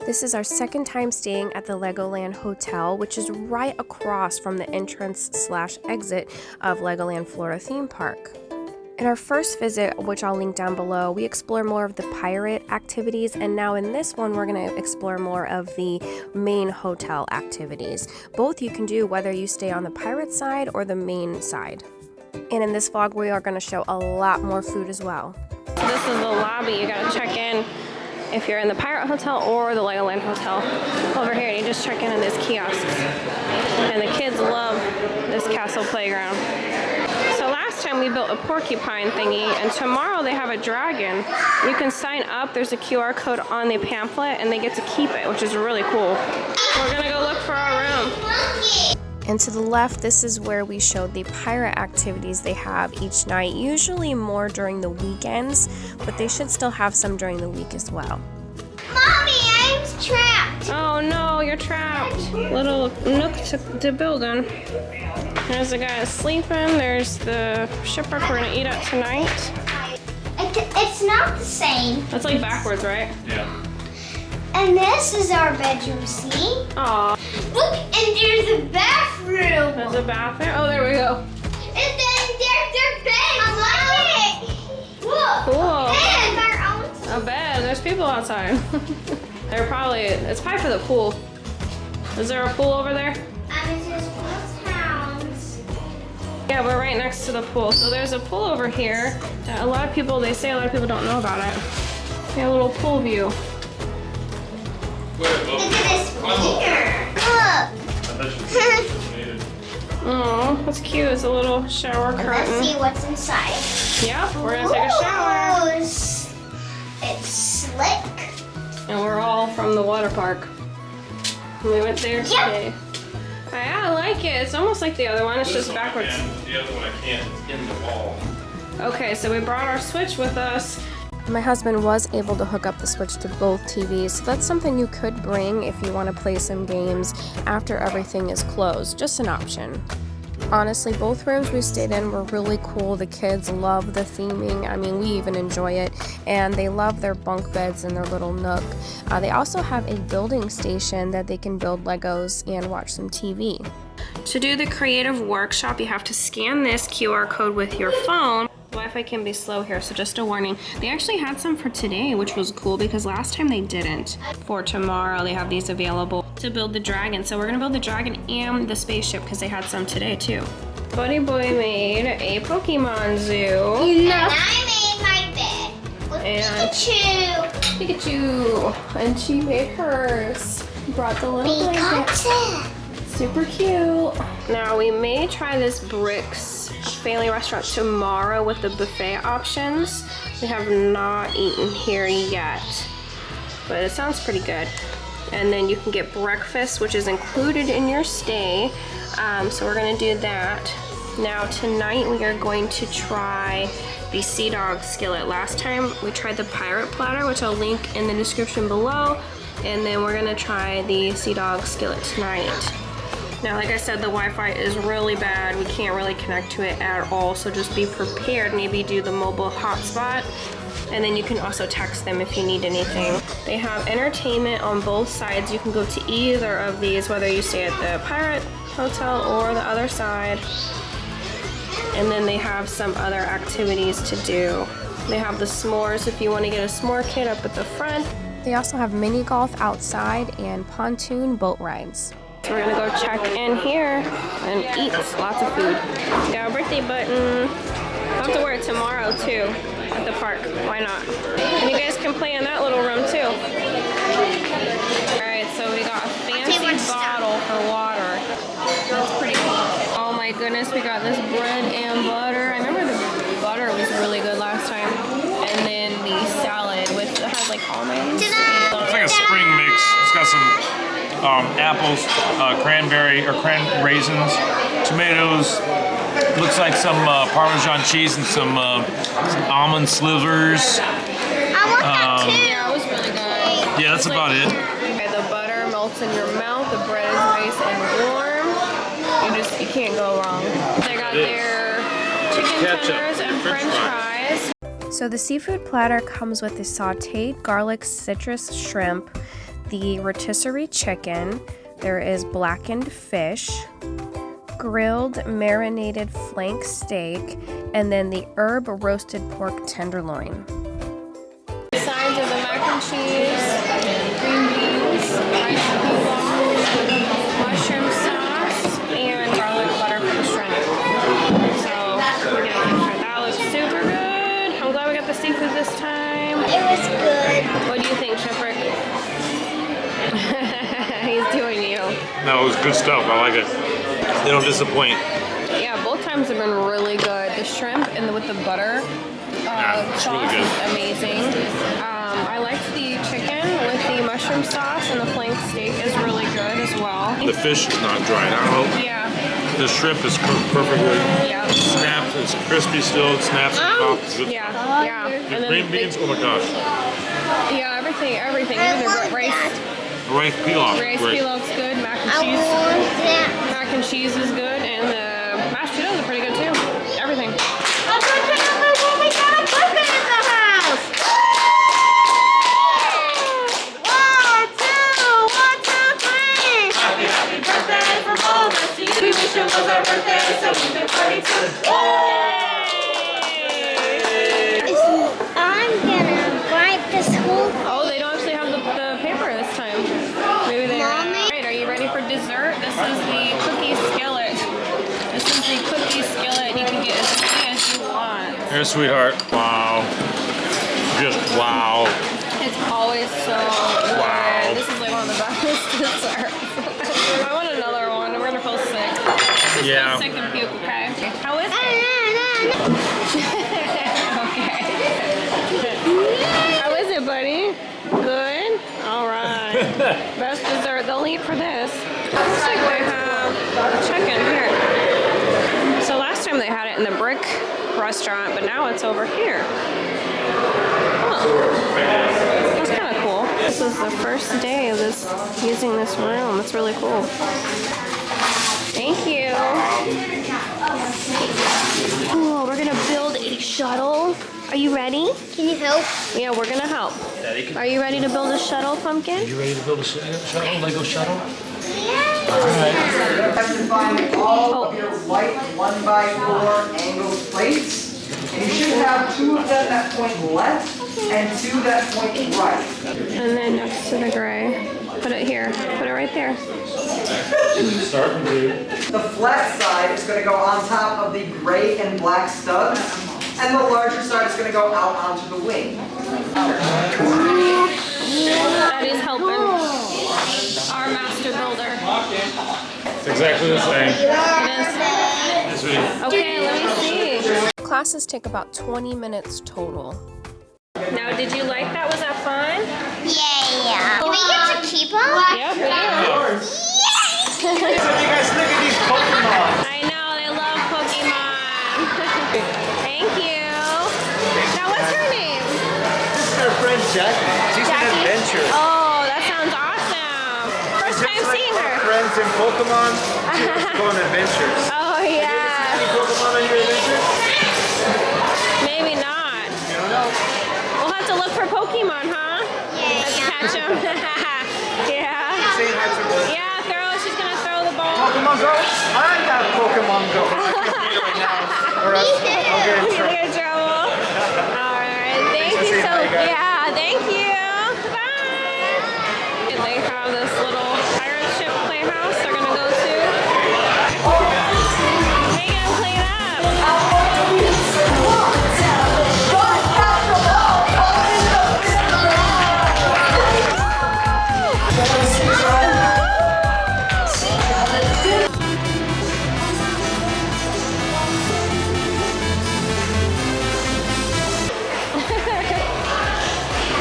This is our second time staying at the Legoland Hotel, which is right across from the entrance/exit of Legoland Florida theme park. In our first visit, which I'll link down below, we explore more of the pirate activities, and now in this one we're going to explore more of the main hotel activities. Both you can do whether you stay on the pirate side or the main side. And in this vlog we are going to show a lot more food as well. So this is the lobby. You got to check in if you're in the Pirate Hotel or the Legoland Hotel. Over here you just check in these kiosks. And the kids love this castle playground. So last time we built a porcupine thingy, and tomorrow they have a dragon. You can sign up, there's a QR code on the pamphlet, and they get to keep it, which is really cool. We're gonna go look for our room. And to the left, this is where we showed the pirate activities they have each night, usually more during the weekends, but they should still have some during the week as well. Mommy, I'm trapped. Oh no, you're trapped. Little nook to build in. There's the guy sleeping. There's the shipwreck we're gonna eat at tonight. It's not the same. That's like backwards, right? Yeah. And this is our bedroom, see? Aw. Look, and there's a bathroom. There's a bathroom. Oh, there we go. And then there's their bed. I like it. Look. Cool. And our own. A bed. There's people outside. It's probably for the pool. Is there a pool over there? It's just full towns. Yeah, we're right next to the pool. So there's a pool over here that a lot of people don't know about it. We have a little pool view. Look at this mirror. Look. Oh, that's cute. It's a little shower curtain. Let's see what's inside. Yep, we're gonna take a shower. Ooh, it's slick. And we're all from the water park. We went there today. Yeah, I like it. It's almost like the other one. It's just backwards. The other one I can't. It's in the wall. Okay, so we brought our Switch with us. My husband was able to hook up the Switch to both TVs, so that's something you could bring if you want to play some games after everything is closed. Just an option. Honestly, both rooms we stayed in were really cool. The kids love the theming. I mean, we even enjoy it. And they love their bunk beds and their little nook. They also have a building station that they can build Legos and watch some TV. To do the creative workshop, you have to scan this QR code with your phone. Wi-Fi can be slow here, so just a warning. They actually had some for today, which was cool because last time they didn't. For tomorrow, they have these available to build the dragon. So we're gonna build the dragon and the spaceship because they had some today too. Buddy Boy made a Pokemon zoo. And I made my bed with Pikachu. Pikachu. And she made hers. Brought the little blanket. Super cute. Now we may try this Bricks family restaurant tomorrow with the buffet options. We have not eaten here yet, but it sounds pretty good. And then you can get breakfast, which is included in your stay. So we're gonna do that. Now tonight we are going to try the Sea Dog skillet. Last time we tried the pirate platter, which I'll link in the description below. And then we're gonna try the Sea Dog skillet tonight. Now, like I said, the Wi-Fi is really bad. We can't really connect to it at all, so just be prepared. Maybe do the mobile hotspot, and then you can also text them if you need anything. They have entertainment on both sides. You can go to either of these, whether you stay at the Pirate Hotel or the other side. And then they have some other activities to do. They have the s'mores if you want to get a s'more kit up at the front. They also have mini golf outside and pontoon boat rides. So we're gonna go check in here and eat lots of food. Got a birthday button. I'll have to wear it tomorrow too at the park. Why not? And you guys can play in that little room too. Alright, so we got a fancy bottle for water. That's pretty cool. Oh my goodness, we got this bread and butter. I remember the butter was really good last time. And then the salad with it has like almonds. It's like a spring mix. It's got some apples, cranberry or raisins, tomatoes, looks like some Parmesan cheese and some almond slivers. I want that too. Yeah, it was really good. Yeah, that's about it. Okay, the butter melts in your mouth, the bread is nice and warm. You can't go wrong. They got their chicken tenders and french fries. So the seafood platter comes with the sauteed garlic citrus shrimp, the rotisserie chicken, there is blackened fish, grilled marinated flank steak, and then the herb roasted pork tenderloin. Sides of the mac and cheese, green beans, rice pilaf, mushroom sauce, and garlic butter for the shrimp. So we're gonna get shrimp. That looks super good. I'm glad we got the seafood this time. It was good. What do you think, Shipwreck? He's doing you. No, it was good stuff. I like it. They don't disappoint. Yeah, both times have been really good. The shrimp and with the butter it's sauce really good. is amazing. I liked the chicken with the mushroom sauce, and the flank steak is really good as well. The fish is not dry out. Yeah. The shrimp is cooked perfectly. Yeah. Snaps, it's crispy still. It snaps off. Good. Yeah. Yeah. The And then green beans, oh my gosh. yeah, everything. Even the rice. Rice pilaf. Rice great. pilaf's good. Mac and I cheese. want that. Mac and cheese is good, and the mashed potatoes are pretty good too. Everything. We got a burger in the house. 1, 2, 3. Happy birthday from all of us. We wish it was our birthday, so we can party too. I'm gonna write this whole. Oh, they don't actually have the paper this time. Maybe they. Mommy? Alright, are you ready for dessert? This is the cookie skillet. This is the cookie skillet. You can get as many as you want. Here, sweetheart. Wow. Just wow. It's always so good. Wow. This is like one of the best desserts. I want another one. We're gonna feel sick. Just Yeah. feel sick and puke, okay? How is it? Okay. How is it, buddy? Good? Alright. Best dessert. They'll eat for this. Looks like they have chicken here. So last time they had it in the brick restaurant, but now it's over here. Oh. That's kind of cool. This is the first day of this using this room. It's really cool. Thank you. Oh, we're gonna build a shuttle. Are you ready? Can you help? Yeah, we're gonna help. Are you ready to build a shuttle, Pumpkin? You ready to build a shuttle? Lego shuttle? You have to find all of your white 1x4 angled plates. And you should have 2 of them that point left and 2 that point right. And then next to the gray. Put it here. Put it right there. Start from blue. The flat side is going to go on top of the gray and black studs. And the larger side is going to go out onto the wing. Daddy's helping. Our master builder. It's exactly the same. It is. Sweetie. Okay, let me see. Classes take about 20 minutes total. Now, did you like that? Was that fun? Yeah. Do we get to keep them? Yep, we do. So you guys look at these Pokemon. I know, they love Pokemon. Thank you. Now, what's her name? This is our friend Jackie. She's an Jackie? adventure. Oh, that sounds awesome. First time seeing her. Friends in Pokemon. She wants to go on adventures. Oh, yeah. Any Pokemon on your adventures? Maybe not. I don't know. We'll have to look for Pokemon, huh? Let's catch them. Yeah. Say hi to her. Yeah, she's gonna throw the ball. Pokemon Go? I got Pokemon Go. I can't play it right now. Or else I'll get in You're trouble. in trouble. All right, thank for you saying so hi, guys. yeah, thank you. Bye. And they have this little pirate ship playhouse they're gonna go to. Hey, gonna clean up.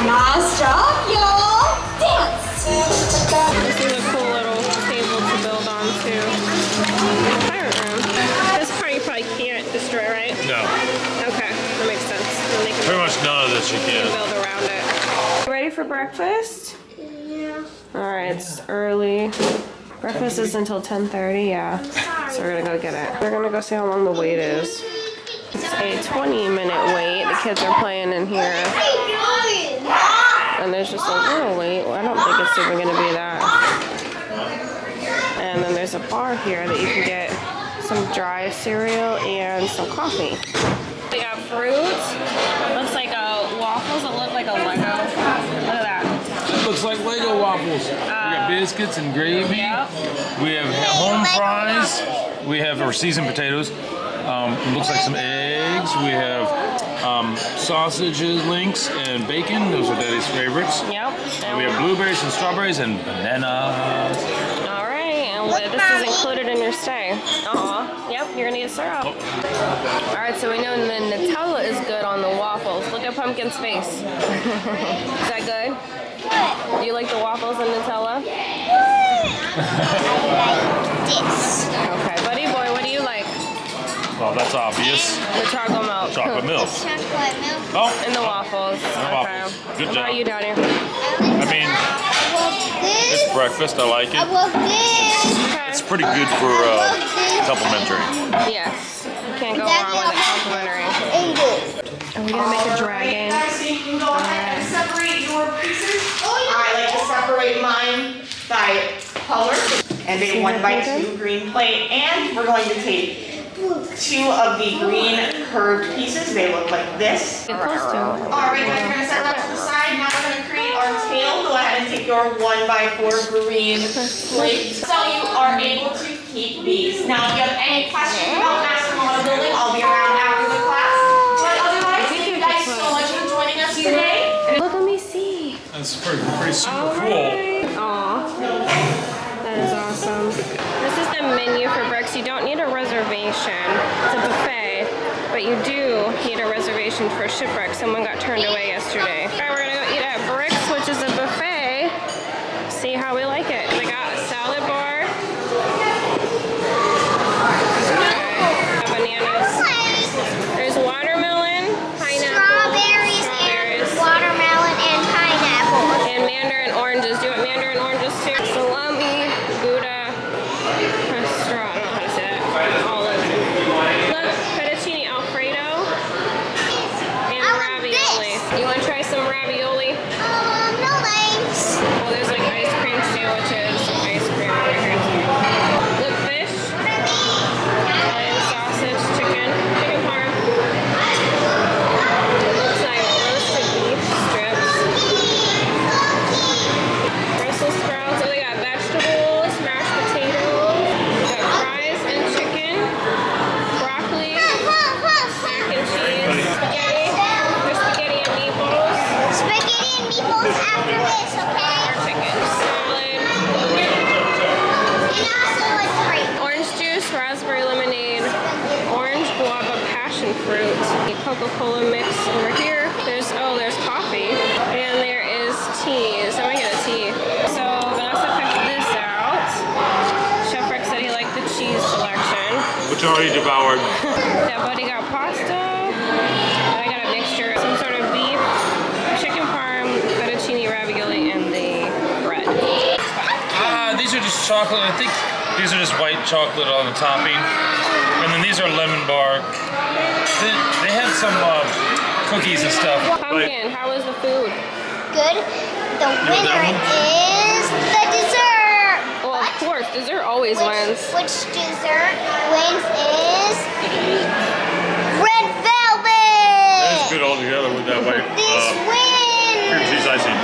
Nice job, y'all. Dance. This is a cool little table to build on too. Pirate room. This part you probably can't destroy, right? No. Okay, that makes sense. Then they can Pretty much none of this you can. build around it. You ready for breakfast? Yeah. All right, it's early. Breakfast is until 10:30, yeah. So we're gonna go get it. We're gonna go see how long the wait is. It's a 20-minute wait. The kids are playing in here. What are you doing? And there's just a little wait. Well, I don't think it's even gonna be that. And then there's a bar here that you can get some dry cereal and some coffee. We got fruit. Looks like waffles that look like a Lego. Look at that. Looks like Lego waffles. We got biscuits and gravy. Yep. We have home fries. We have our seasoned potatoes. It looks like some eggs. We have sausages, links, and bacon. Those are Daddy's favorites. Yep. And we have blueberries and strawberries and bananas. All right, and this is included in your stay. Yep, you're gonna get syrup. All right, so we know the Nutella is good on the waffles. Look at Pumpkin's face. Is that good? Do you like the waffles and Nutella? I like this. Okay, buddy boy, what do you like? Well, that's obvious. The chocolate milk. Chocolate milk. Chocolate milk. Oh, And the waffles. waffles. Good What job. about you, Daddy? I mean, I love this. it's breakfast. I like I it. love this. It's pretty good for supplementary. Yes. You can't go wrong with a complimentary. And this. Are we gonna make a dragon? So you can go ahead and separate your pieces. I like to separate mine by color. And a 1x2 green plate. And we're going to take 2 of the green curved pieces. They look like this. Get close to it. All right, guys, we're gonna set that to the side. Now we're gonna create our tail. Go ahead and take your 1x4 green plate. So you are able to keep these. Now, if you have any questions about master model building, I'll be around after the class. But otherwise, thank you guys so much for joining us today. Look, let me see. That's pretty super All cool. right. Aw. That is awesome. This is the menu for Bricks. You don't need a reservation. It's a buffet, but you do need a reservation for Shipwreck. Someone got turned away yesterday. All right, we're gonna go eat at Bricks, which is a buffet. See how we like it. We got a salad bar. Okay. Bananas. There's watermelon, pineapple, Strawberries and watermelon and pineapple. and mandarin oranges. Do you want mandarin oranges too? Salami, Gouda, straw, I don't know how to say that. Olives. Look, fettuccine Alfredo, and I want ravioli. this. You want to try some ravioli? No thanks. Oh, there's like ice cream sandwiches, some ice cream over here. Look, fish, Italian sausage, chicken parm. Looks like roasted beef strips. Brussels sprouts. Oh, they got vegetables, mashed potatoes. We got fries and chicken, broccoli, mac and cheese, spaghetti. There's spaghetti and meatballs. Spaghetti and meatballs after this, okay? Chicken salad, And also a drink. orange juice, raspberry lemonade, orange guava passion fruit, a Coca-Cola mix over here. There's coffee, and there is tea. So I'm gonna get a tea. So Vanessa picked this out. Chef Rick said he liked the cheese selection. Which I already devoured. That buddy got pasta, and I got a mixture, some sort of beef, chicken parm, fettuccine ravioli, and the bread. These are just chocolate. I think these are just white chocolate on the topping. And then these are lemon bark. They had some cookies and stuff. Pumpkin, how was the food? Good. The winner is the dessert. Well, of course, dessert always wins. Which dessert wins is red velvet. That's good all together with that white This cream wins. cheese icing.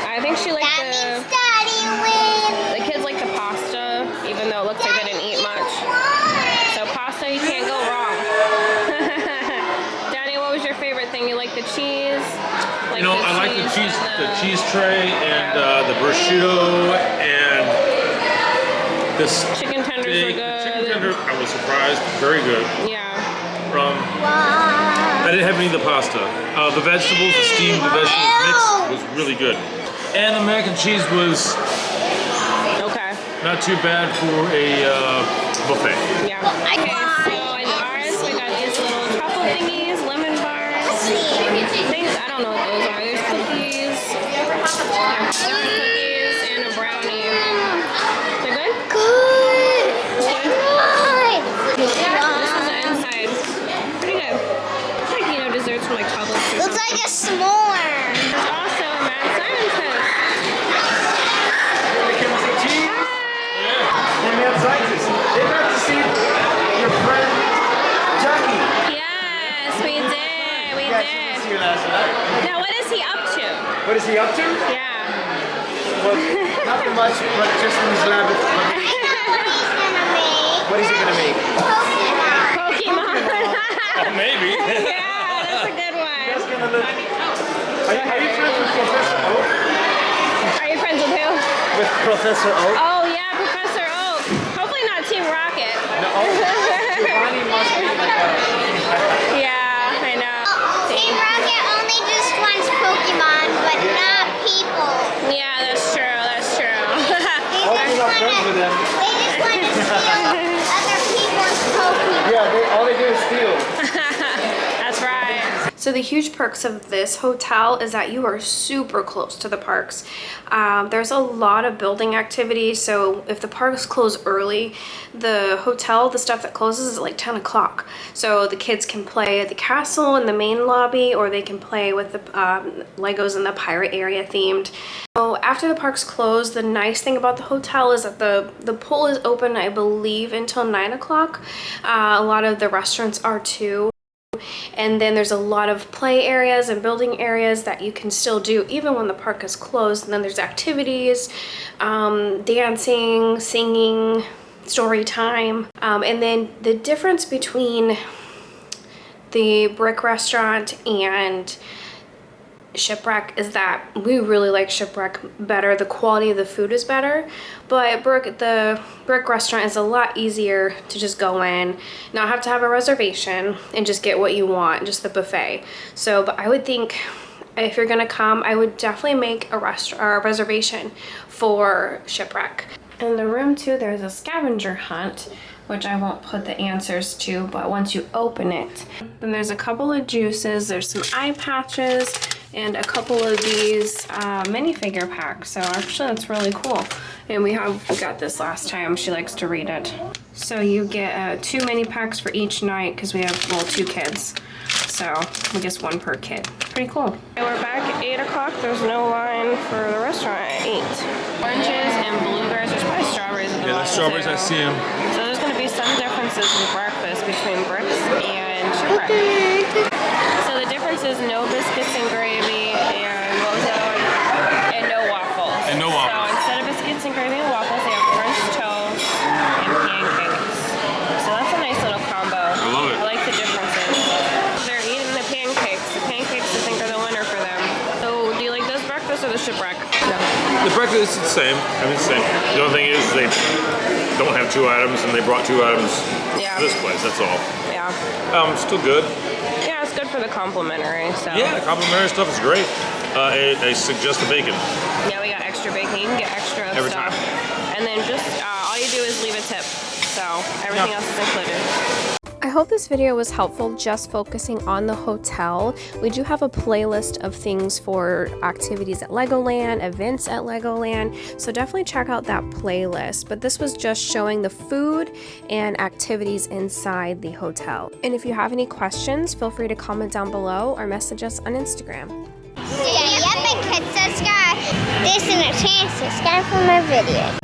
I think she liked That means Daddy the wins. kids like the pasta, even though it looks like they didn't eat much. So pasta, you can't go wrong. Daddy, what was your favorite thing? You like the cheese? You know, I like the cheese, and the cheese tray, and the prosciutto, and this chicken tenders were big good. chicken tender. I was surprised, very good. Yeah. I didn't have any of the pasta. The vegetables, the steamed vegetables mix was really good, and the mac and cheese was Okay. not too bad for a buffet. Yeah. Okay, so in ours, we got these little truffle thingies, lemon bars, things, I don't know what those are. There's cookies, cookies, and a brownie. Is it good? Good. Good? This is the inside. Pretty good. It's like, desserts from like Publix or Looks something. like a s'more. There's also a Mansa is he up to? Yeah. Well, nothing much, but just in his lab. I know what he's gonna make. What is he gonna make? Pokemon. Oh, maybe. Yeah, that's a good one. That's gonna look. Are you friends with Professor Oak? Are you friends with who? With Professor Oak? Oh yeah, Professor Oak. Hopefully not Team Rocket. No. Giovanni must be like a. Yeah, I know. Team Rocket only just wants Pokemon, but not people. Yeah, that's true. That's true. Hopefully not friends with them. They just want to steal other people's Pokemon. Yeah, all they do is steal. That's right. So the huge perks of this hotel is that you are super close to the parks. There's a lot of building activity, so if the parks close early, the hotel, the stuff that closes is at like 10 o'clock. So the kids can play at the castle in the main lobby, or they can play with the Legos in the pirate area themed. So after the parks close, the nice thing about the hotel is that the pool is open, I believe, until 9 o'clock. A lot of the restaurants are too. And then there's a lot of play areas and building areas that you can still do even when the park is closed. And then there's activities, dancing, singing, story time. And then the difference between the Brick Restaurant and Shipwreck is that we really like Shipwreck better. The quality of the food is better, but the Brick Restaurant is a lot easier to just go in, not have to have a reservation, and just get what you want, just the buffet. So, but I would think if you're gonna come, I would definitely make a reservation for Shipwreck. In the room too, there's a scavenger hunt, which I won't put the answers to, but once you open it, then there's a couple of juices, there's some eye patches, and a couple of these minifigure packs. So actually that's really cool. And we got this last time. She likes to read it. So you get 2 mini packs for each night because we have, well, 2 kids. So I guess 1 per kid. Pretty cool. And we're back at 8 o'clock. There's no line for the restaurant at 8. Oranges and blueberries. There's probably strawberries at the Yeah, the strawberries, I see them. So there's gonna be some differences in breakfast between Bricks and Shipwreck. So the difference is no biscuits and gravy, and what was the other one? And no waffles. And no waffles. So instead of biscuits and gravy and waffles, they have French toast and pancakes. So that's a nice little combo. I love it. I like the differences. They're eating the pancakes. The pancakes, I think, are the winner for them. So do you like this breakfast or the Shipwreck? No. The breakfast is the same. I mean, it's the same. The only thing is they don't have 2 items, and they brought 2 items Yeah. to this place. That's all. Yeah. Still good. Yeah, it's good for the complimentary. So. Yeah, the complimentary stuff is great. I suggest the bacon. Yeah, we got extra bacon. You can get extra Every stuff. time. And then just all you do is leave a tip. So everything else is included. I hope this video was helpful, just focusing on the hotel. We do have a playlist of things for activities at Legoland, events at Legoland, so definitely check out that playlist. But this was just showing the food and activities inside the hotel. And if you have any questions, feel free to comment down below or message us on Instagram. Stay up and hit subscribe. This is a chance to subscribe for more videos.